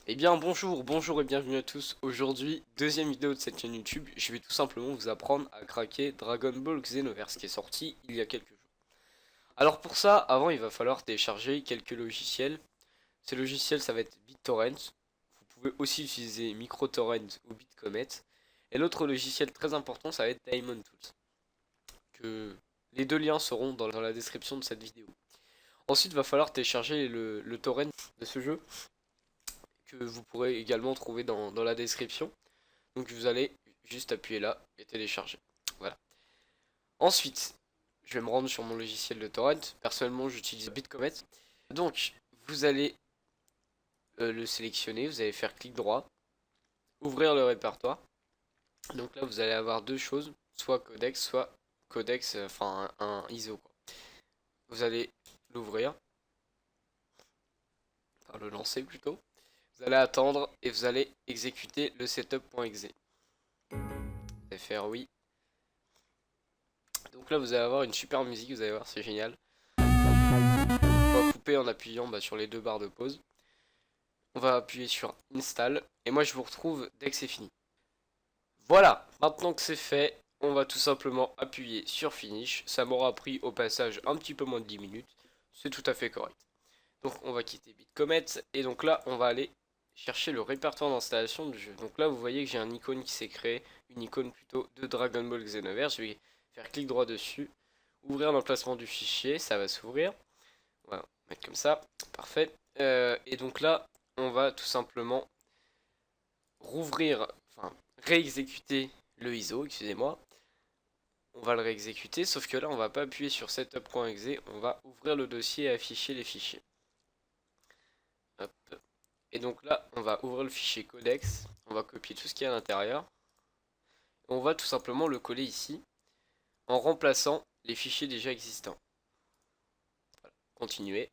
Eh bien bonjour et bienvenue à tous. Aujourd'hui, deuxième vidéo de cette chaîne YouTube, je vais tout simplement vous apprendre à craquer Dragon Ball Xenoverse qui est sorti il y a quelques jours. Alors pour ça, avant il va falloir télécharger quelques logiciels. Ces logiciels ça va être BitTorrent, vous pouvez aussi utiliser MicroTorrent ou BitComet. Et l'autre logiciel très important ça va être Diamond Tools, que les deux liens seront dans la description de cette vidéo. Ensuite il va falloir télécharger le torrent de ce jeu, que vous pourrez également trouver dans la description. Donc vous allez juste appuyer là et télécharger. Voilà. Ensuite, je vais me rendre sur mon logiciel de torrent. Personnellement, j'utilise BitComet. Donc, vous allez le sélectionner, vous allez faire clic droit, ouvrir le répertoire. Donc là, vous allez avoir deux choses, soit codex, enfin un ISO, quoi. Vous allez l'ouvrir, enfin le lancer plutôt. Vous allez attendre et vous allez exécuter le setup.exe. Vous allez faire oui. Donc là vous allez avoir une super musique, vous allez voir, c'est génial. On va couper en appuyant sur les deux barres de pause. On va appuyer sur Install. Et moi je vous retrouve dès que c'est fini. Voilà, maintenant que c'est fait, on va tout simplement appuyer sur Finish. Ça m'aura pris au passage un petit peu moins de 10 minutes. C'est tout à fait correct. Donc on va quitter BitComet. Et donc là on va aller chercher le répertoire d'installation du jeu. Donc là vous voyez que j'ai un icône qui s'est créé. Une icône plutôt de Dragon Ball Xenoverse. Je vais faire clic droit dessus. Ouvrir l'emplacement du fichier, ça va s'ouvrir. Voilà, mettre comme ça, parfait. Et donc là, on va tout simplement rouvrir, enfin réexécuter le ISO, excusez-moi. On va le réexécuter, sauf que là, on va pas appuyer sur setup.exe, on va ouvrir le dossier et afficher les fichiers. Hop. Et donc là, on va ouvrir le fichier codex, on va copier tout ce qu'il y a à l'intérieur. On va tout simplement le coller ici, en remplaçant les fichiers déjà existants. Voilà. Continuer.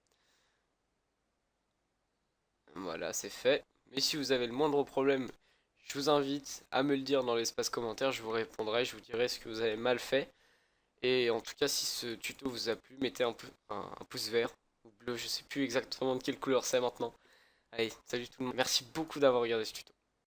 Voilà, c'est fait. Mais si vous avez le moindre problème, je vous invite à me le dire dans l'espace commentaire, je vous répondrai, je vous dirai ce que vous avez mal fait. Et en tout cas, si ce tuto vous a plu, mettez un pouce vert ou bleu, je sais plus exactement de quelle couleur c'est maintenant. Allez, salut tout le monde, merci beaucoup d'avoir regardé ce tuto.